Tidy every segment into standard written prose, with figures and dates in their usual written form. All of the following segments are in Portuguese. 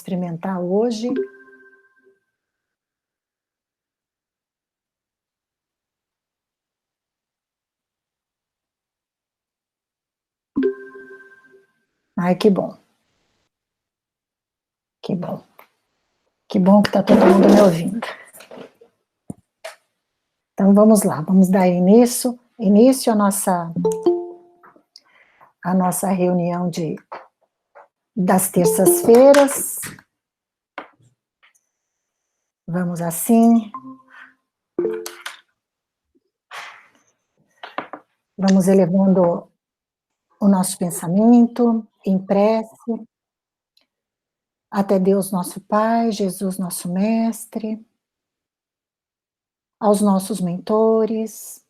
experimentar hoje. Ai, que bom. Que bom. Que bom que está todo mundo me ouvindo. Então vamos lá, vamos dar início à nossa reunião das terças-feiras. Vamos assim. Vamos elevando o nosso pensamento em prece até Deus nosso Pai, Jesus nosso Mestre, aos nossos mentores,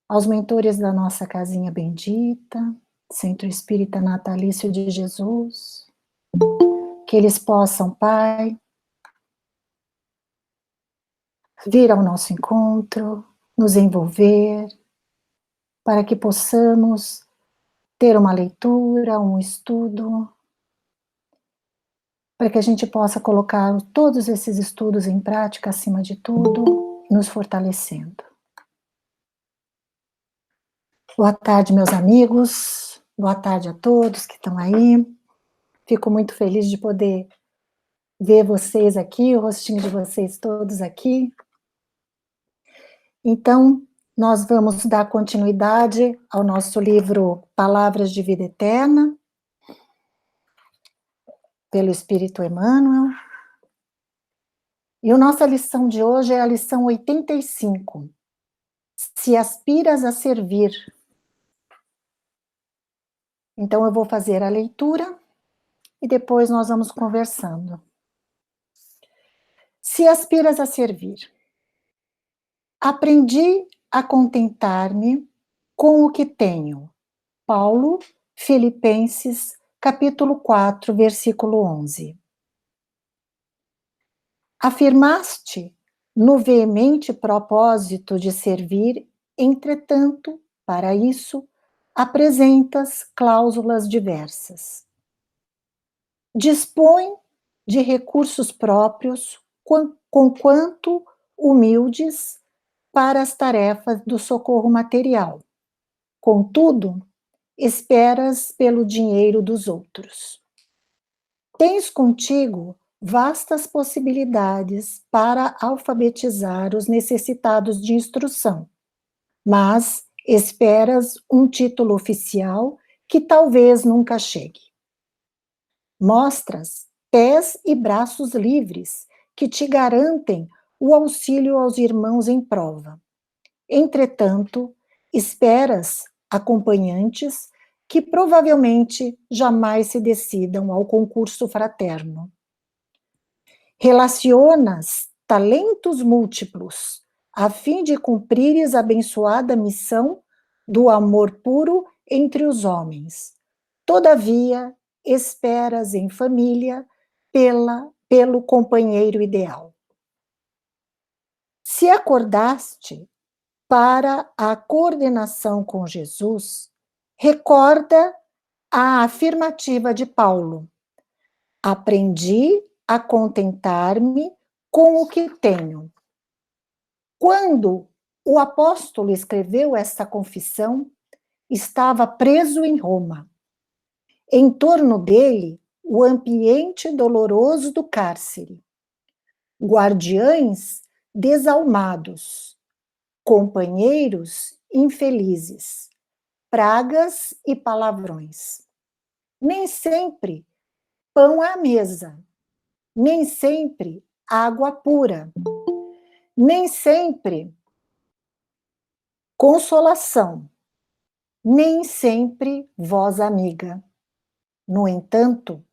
aos mentores da nossa casinha bendita, Centro Espírita Natalício de Jesus, que eles possam, Pai, vir ao nosso encontro, nos envolver, para que possamos ter uma leitura, um estudo, para que a gente possa colocar todos esses estudos em prática, acima de tudo, nos fortalecendo. Boa tarde, meus amigos, boa tarde a todos que estão aí. Fico muito feliz de poder ver vocês aqui, o rostinho de vocês todos aqui. Então, nós vamos dar continuidade ao nosso livro Palavras de Vida Eterna, pelo Espírito Emmanuel. E a nossa lição de hoje é a lição 85. Se aspiras a servir. Então, eu vou fazer a leitura e depois nós vamos conversando. Se aspiras a servir. Aprendi a contentar-me com o que tenho. Paulo, Filipenses, capítulo 4, versículo 11. Afirmaste no veemente propósito de servir, entretanto, para isso, apresentas cláusulas diversas. Dispõe de recursos próprios, conquanto humildes, para as tarefas do socorro material. Contudo, esperas pelo dinheiro dos outros. Tens contigo vastas possibilidades para alfabetizar os necessitados de instrução, mas esperas um título oficial que talvez nunca chegue. Mostras pés e braços livres que te garantem o auxílio aos irmãos em prova. Entretanto, esperas acompanhantes que provavelmente jamais se decidam ao concurso fraterno. Relacionas talentos múltiplos, a fim de cumprires a abençoada missão do amor puro entre os homens. Todavia, esperas em família pelo companheiro ideal. Se acordaste para a coordenação com Jesus, recorda a afirmativa de Paulo. Aprendi a contentar-me com o que tenho. Quando o apóstolo escreveu esta confissão, estava preso em Roma. Em torno dele, o ambiente doloroso do cárcere. Guardiães desalmados. Companheiros infelizes, pragas e palavrões. Nem sempre pão à mesa, nem sempre água pura, nem sempre consolação, nem sempre voz amiga. No entanto,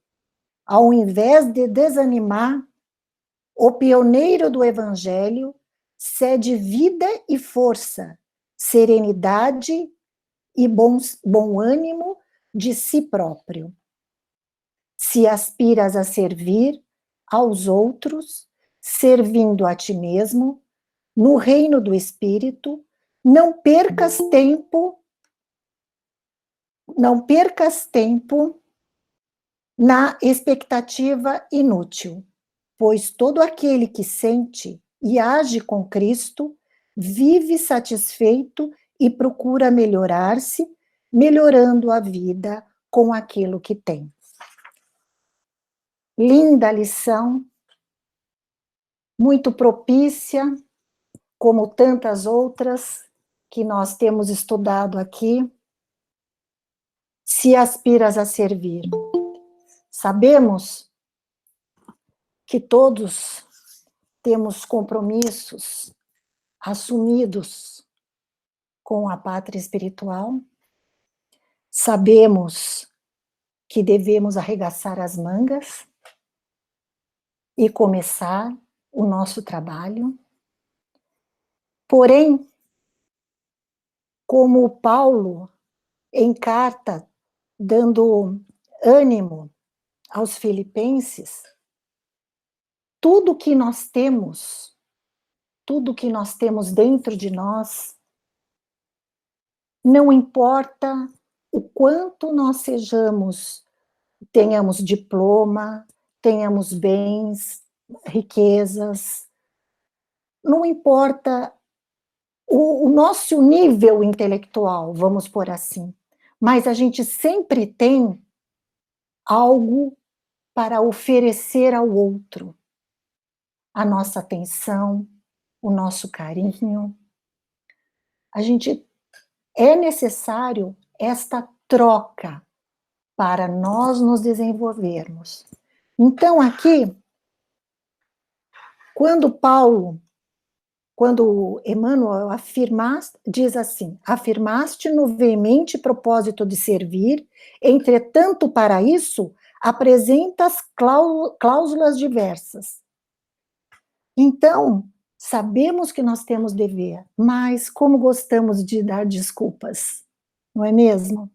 ao invés de desanimar, o pioneiro do Evangelho cede vida e força, serenidade e bom ânimo de si próprio. Se aspiras a servir aos outros, servindo a ti mesmo, no reino do Espírito, não percas tempo na expectativa inútil, pois todo aquele que sente e age com Cristo vive satisfeito e procura melhorar-se, melhorando a vida com aquilo que tem. Linda lição, muito propícia, como tantas outras que nós temos estudado aqui. Se aspiras a servir, sabemos que todos temos compromissos assumidos com a pátria espiritual, sabemos que devemos arregaçar as mangas e começar o nosso trabalho. Porém, como Paulo, em carta, dando ânimo aos filipenses, tudo que nós temos dentro de nós, não importa o quanto nós tenhamos diploma, tenhamos bens, riquezas, não importa o nosso nível intelectual, vamos por assim, mas a gente sempre tem algo para oferecer ao outro. A nossa atenção, o nosso carinho. É necessário esta troca para nós nos desenvolvermos. Então, aqui, quando Emmanuel diz assim: afirmaste no veemente propósito de servir, entretanto, para isso, apresentas cláusulas diversas. Então, sabemos que nós temos dever, mas como gostamos de dar desculpas, não é mesmo?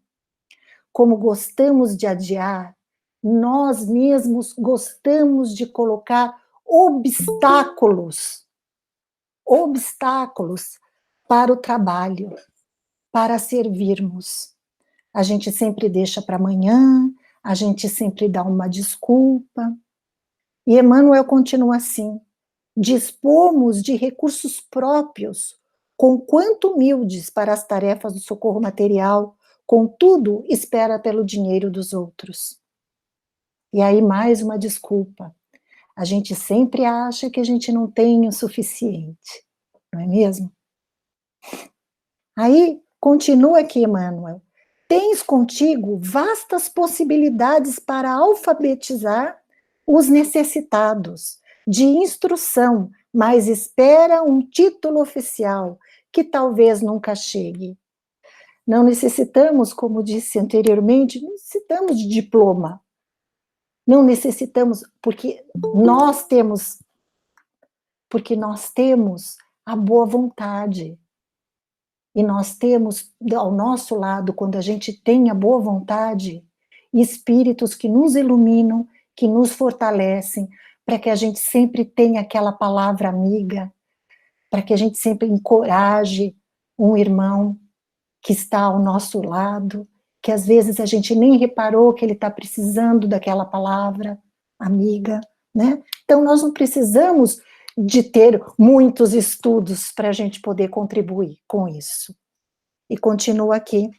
Como gostamos de adiar, nós mesmos gostamos de colocar obstáculos para o trabalho, para servirmos. A gente sempre deixa para amanhã, a gente sempre dá uma desculpa. E Emmanuel continua assim: dispomos de recursos próprios, conquanto humildes para as tarefas do socorro material, contudo, espera pelo dinheiro dos outros. E aí mais uma desculpa. A gente sempre acha que a gente não tem o suficiente, não é mesmo? Aí, continua aqui, Emmanuel. Tens contigo vastas possibilidades para alfabetizar os necessitados de instrução, mas espera um título oficial que talvez nunca chegue. Não necessitamos, como disse anteriormente, não necessitamos de diploma. Não necessitamos, porque nós temos a boa vontade. E nós temos ao nosso lado, quando a gente tem a boa vontade, espíritos que nos iluminam, que nos fortalecem, para que a gente sempre tenha aquela palavra amiga, para que a gente sempre encoraje um irmão que está ao nosso lado, que às vezes a gente nem reparou que ele está precisando daquela palavra amiga, né? Então nós não precisamos de ter muitos estudos para a gente poder contribuir com isso. E continua aqui: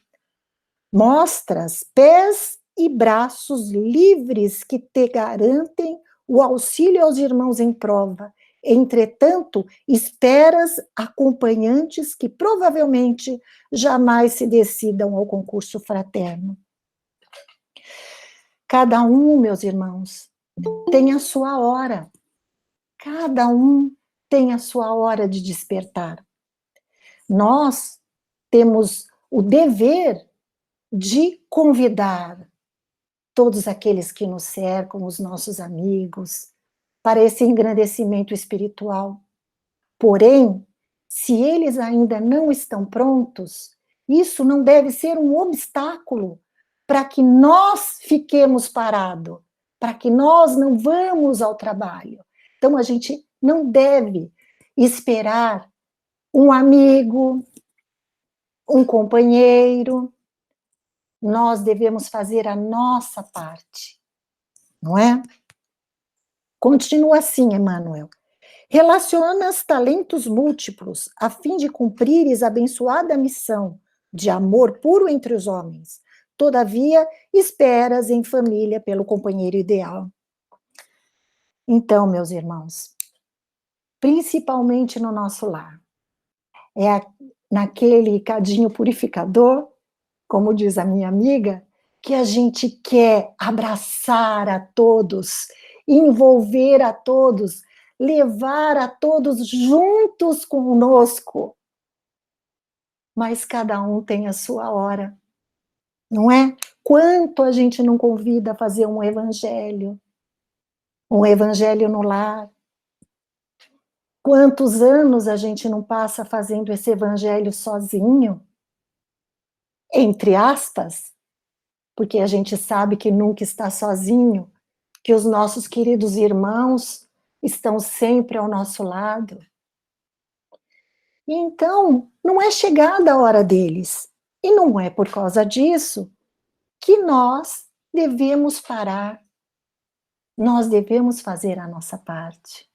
mostras pés e braços livres que te garantem o auxílio aos irmãos em prova. Entretanto, esperas acompanhantes que provavelmente jamais se decidam ao concurso fraterno. Cada um, meus irmãos, tem a sua hora. Cada um tem a sua hora de despertar. Nós temos o dever de convidar todos aqueles que nos cercam, os nossos amigos, para esse engrandecimento espiritual. Porém, se eles ainda não estão prontos, isso não deve ser um obstáculo para que nós fiquemos parados, para que nós não vamos ao trabalho. Então, a gente não deve esperar um amigo, um companheiro. Nós devemos fazer a nossa parte. não é? Continua assim, Emmanuel. Relacionas talentos múltiplos, a fim de cumprires a abençoada missão de amor puro entre os homens. Todavia, esperas em família pelo companheiro ideal. Então, meus irmãos, principalmente no nosso lar, naquele cadinho purificador, como diz a minha amiga, que a gente quer abraçar a todos, envolver a todos, levar a todos juntos conosco. Mas cada um tem a sua hora, não é? Quanto a gente não convida a fazer um evangelho no lar. Quantos anos a gente não passa fazendo esse evangelho sozinho? Entre aspas, porque a gente sabe que nunca está sozinho, que os nossos queridos irmãos estão sempre ao nosso lado. E então, não é chegada a hora deles. E não é por causa disso que nós devemos parar. Nós devemos fazer a nossa parte.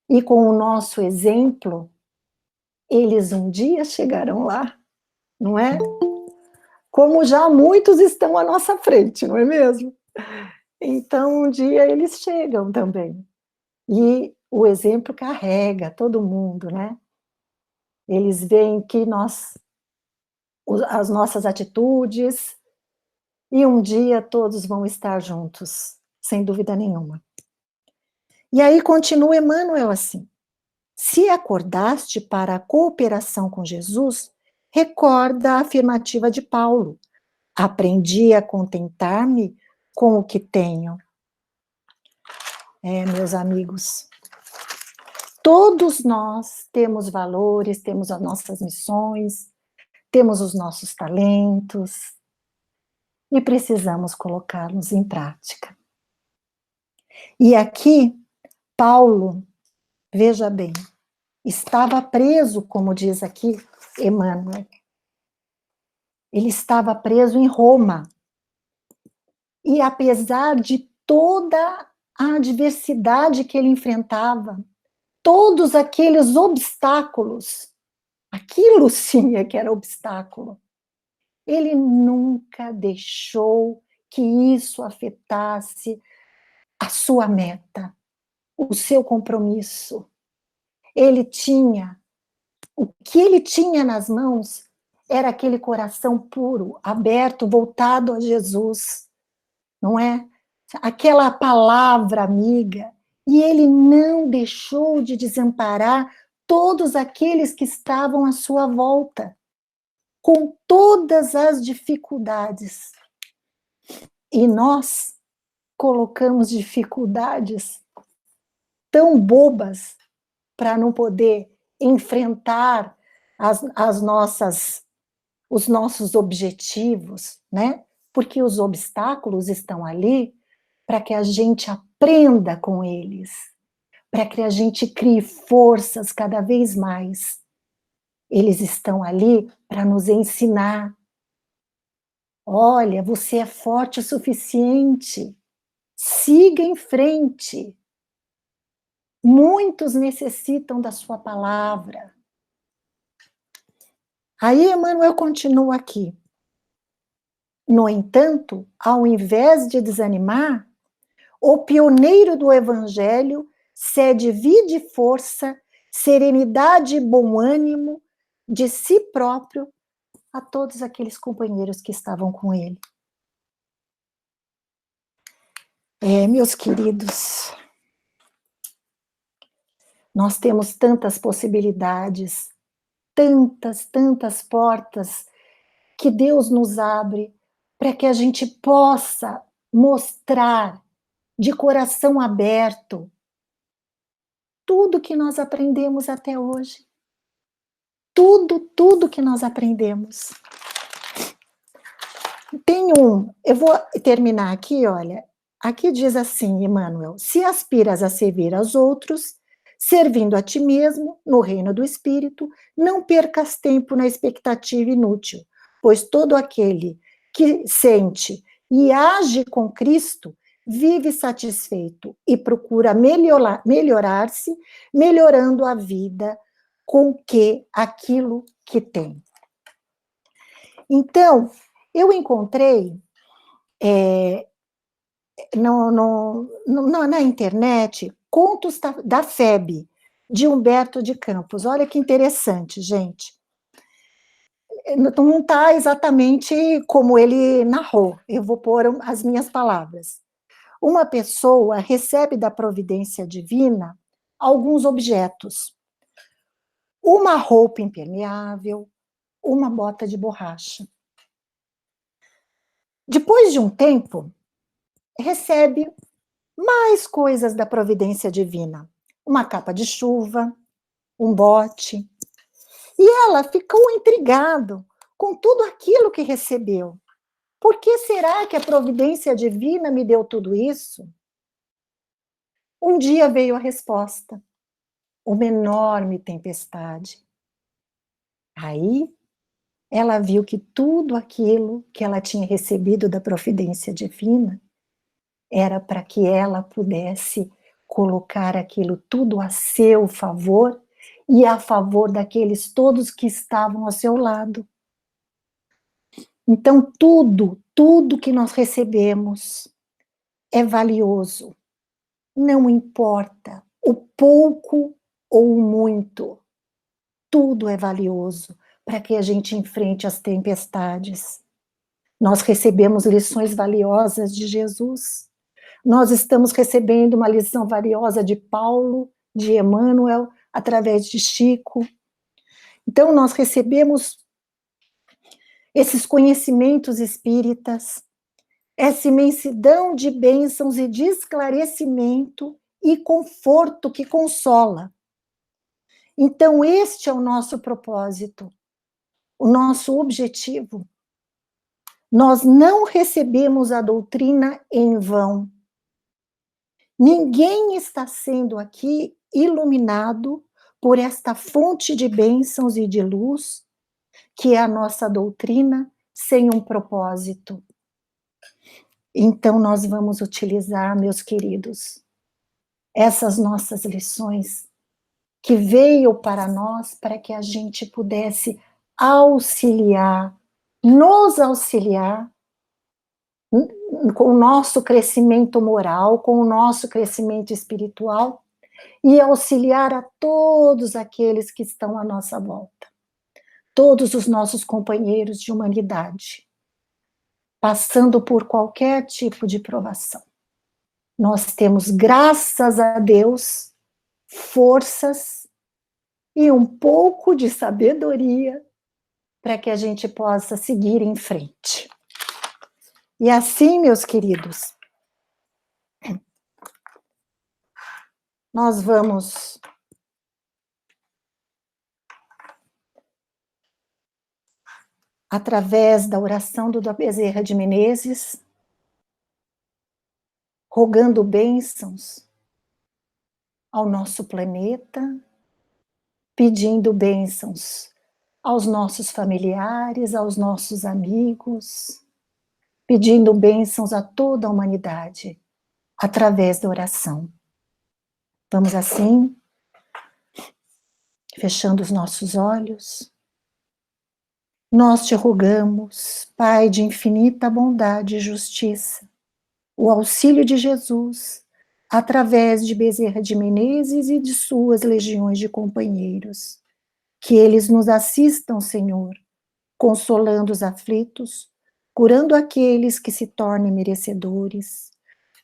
E com o nosso exemplo, eles um dia chegarão lá, não é? Como já muitos estão à nossa frente, não é mesmo? Então, um dia eles chegam também. E o exemplo carrega todo mundo, né? Eles veem que as nossas atitudes, e um dia todos vão estar juntos, sem dúvida nenhuma. E aí continua Emmanuel assim: se acordaste para a cooperação com Jesus, recorda a afirmativa de Paulo: aprendi a contentar-me com o que tenho. Meus amigos, todos nós temos valores, temos as nossas missões, temos os nossos talentos e precisamos colocá-los em prática. E aqui, Paulo, veja bem, estava preso, como diz aqui Emmanuel, ele estava preso em Roma. E apesar de toda a adversidade que ele enfrentava, todos aqueles obstáculos, aquilo sim é que era obstáculo, ele nunca deixou que isso afetasse a sua meta, o seu compromisso. O que ele tinha nas mãos era aquele coração puro, aberto, voltado a Jesus, não é? Aquela palavra amiga, e ele não deixou de desamparar todos aqueles que estavam à sua volta, com todas as dificuldades. E nós colocamos dificuldades tão bobas para não poder enfrentar os nossos objetivos, né? Porque os obstáculos estão ali para que a gente aprenda com eles, para que a gente crie forças cada vez mais. Eles estão ali para nos ensinar. Olha, você é forte o suficiente. Siga em frente. Muitos necessitam da sua palavra. Aí Emmanuel continua aqui. No entanto, ao invés de desanimar, o pioneiro do Evangelho cede vida e força, serenidade e bom ânimo de si próprio a todos aqueles companheiros que estavam com ele. Meus queridos, nós temos tantas possibilidades, tantas portas que Deus nos abre para que a gente possa mostrar de coração aberto tudo que nós aprendemos até hoje. Tudo que nós aprendemos. Eu vou terminar aqui, olha, aqui diz assim, Emmanuel: se aspiras a servir aos outros, servindo a ti mesmo, no reino do Espírito, não percas tempo na expectativa inútil, pois todo aquele que sente e age com Cristo vive satisfeito e procura melhorar-se, melhorando a vida com aquilo que tem. Então, eu encontrei na internet contos da FEB, de Humberto de Campos. Olha que interessante, gente. Não está exatamente como ele narrou, eu vou pôr as minhas palavras. Uma pessoa recebe da providência divina alguns objetos, uma roupa impermeável, uma bota de borracha. Depois de um tempo, recebe mais coisas da providência divina, uma capa de chuva, um bote. E ela ficou intrigada com tudo aquilo que recebeu. Por que será que a providência divina me deu tudo isso? Um dia veio a resposta: uma enorme tempestade. Aí ela viu que tudo aquilo que ela tinha recebido da providência divina era para que ela pudesse colocar aquilo tudo a seu favor e a favor daqueles todos que estavam ao seu lado. Então, tudo que nós recebemos é valioso. Não importa o pouco ou o muito, tudo é valioso para que a gente enfrente as tempestades. Nós recebemos lições valiosas de Jesus. Nós estamos recebendo uma lição valiosa de Paulo, de Emmanuel, através de Chico. Então, nós recebemos esses conhecimentos espíritas, essa imensidão de bênçãos e de esclarecimento e conforto que consola. Então, este é o nosso propósito, o nosso objetivo. Nós não recebemos a doutrina em vão. Ninguém está sendo aqui iluminado por esta fonte de bênçãos e de luz, que é a nossa doutrina, sem um propósito. Então, nós vamos utilizar, meus queridos, essas nossas lições, que veio para nós para que a gente pudesse auxiliar, nos auxiliar com o nosso crescimento moral, com o nosso crescimento espiritual e auxiliar a todos aqueles que estão à nossa volta, todos os nossos companheiros de humanidade, passando por qualquer tipo de provação. Nós temos, graças a Deus, forças e um pouco de sabedoria para que a gente possa seguir em frente. E assim, meus queridos, nós vamos através da oração do Bezerra de Menezes, rogando bênçãos ao nosso planeta, pedindo bênçãos aos nossos familiares, aos nossos amigos, pedindo bênçãos a toda a humanidade, através da oração. Vamos assim, fechando os nossos olhos. Nós te rogamos, Pai de infinita bondade e justiça, o auxílio de Jesus, através de Bezerra de Menezes e de suas legiões de companheiros, que eles nos assistam, Senhor, consolando os aflitos, curando aqueles que se tornem merecedores,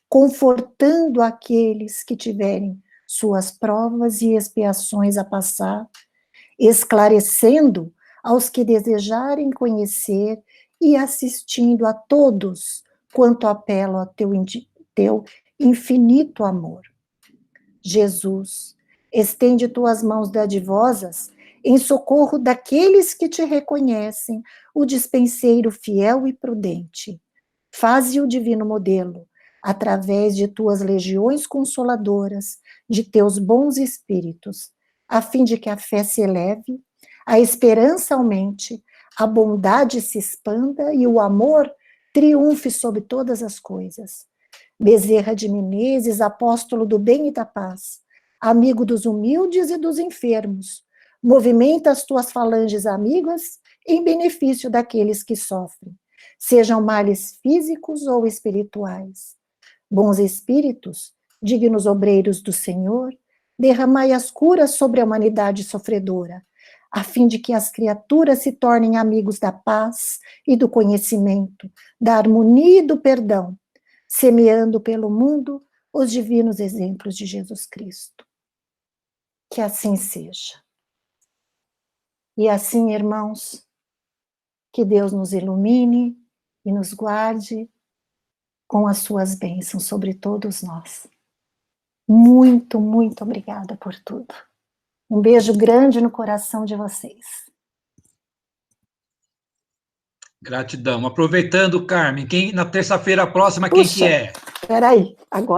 confortando aqueles que tiverem suas provas e expiações a passar, esclarecendo aos que desejarem conhecer e assistindo a todos quanto apelo a teu infinito amor. Jesus, estende tuas mãos dadivosas em socorro daqueles que te reconhecem, o dispenseiro fiel e prudente. Faze o divino modelo, através de tuas legiões consoladoras, de teus bons espíritos, a fim de que a fé se eleve, a esperança aumente, a bondade se expanda e o amor triunfe sobre todas as coisas. Bezerra de Menezes, apóstolo do bem e da paz, amigo dos humildes e dos enfermos, movimenta as tuas falanges amigas em benefício daqueles que sofrem, sejam males físicos ou espirituais. Bons espíritos, dignos obreiros do Senhor, derramai as curas sobre a humanidade sofredora, a fim de que as criaturas se tornem amigos da paz e do conhecimento, da harmonia e do perdão, semeando pelo mundo os divinos exemplos de Jesus Cristo. Que assim seja. E assim, irmãos, que Deus nos ilumine e nos guarde com as suas bênçãos sobre todos nós. Muito, muito obrigada por tudo. Um beijo grande no coração de vocês. Gratidão. Aproveitando, Carmen, na terça-feira próxima, Puxa, quem que é? peraí, agora